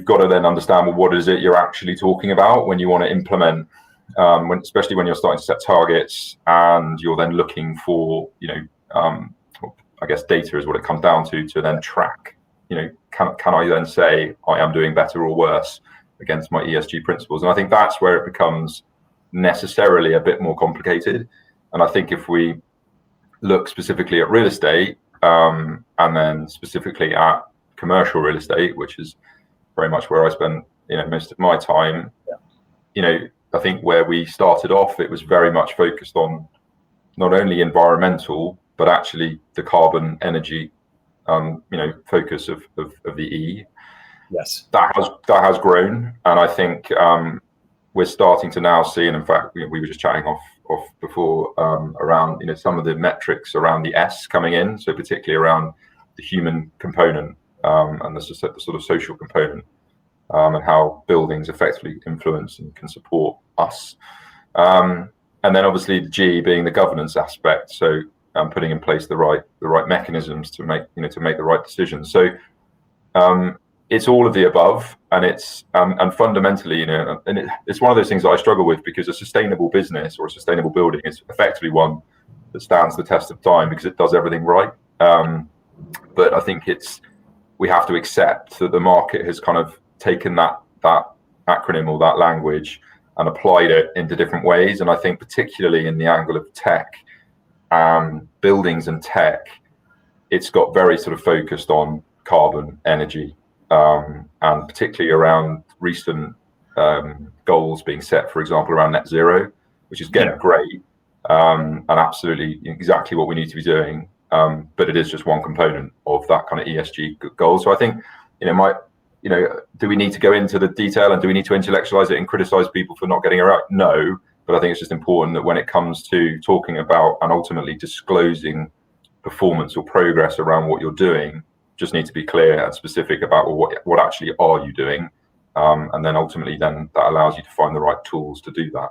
got to then understand, well, what is it you're actually talking about when you want to implement, especially when you're starting to set targets and you're then looking for, I guess data is what it comes down to then track. Can I then say I am doing better or worse against my ESG principles? And I think that's where it becomes necessarily a bit more complicated. And I think if we look specifically at real estate, and then specifically at commercial real estate, which is very much where I spend most of my time, I think where we started off, it was very much focused on not only environmental, but actually the carbon energy focus of the E. Yes, that has grown, and I think we're starting to now see, and in fact we were just chatting off before around some of the metrics around the S coming in, so particularly around the human component and the sort of social component, and how buildings effectively influence and can support us, and then obviously the G being the governance aspect, so putting in place the right mechanisms to make the right decisions. So it's all of the above, and it's and fundamentally, it's one of those things that I struggle with, because a sustainable business or a sustainable building is effectively one that stands the test of time because it does everything right. But I think we have to accept that the market has kind of taken that acronym or that language and applied it into different ways. And I think particularly in the angle of tech, buildings and tech, it's got very sort of focused on carbon, energy, and particularly around recent goals being set, for example, around net zero, which is great, and absolutely exactly what we need to be doing. But it is just one component of that kind of ESG goal. So I think, do we need to go into the detail and do we need to intellectualize it and criticize people for not getting it right? No. But I think it's just important that when it comes to talking about and ultimately disclosing performance or progress around what you're doing, just need to be clear and specific about what actually are you doing, and then ultimately then that allows you to find the right tools to do that.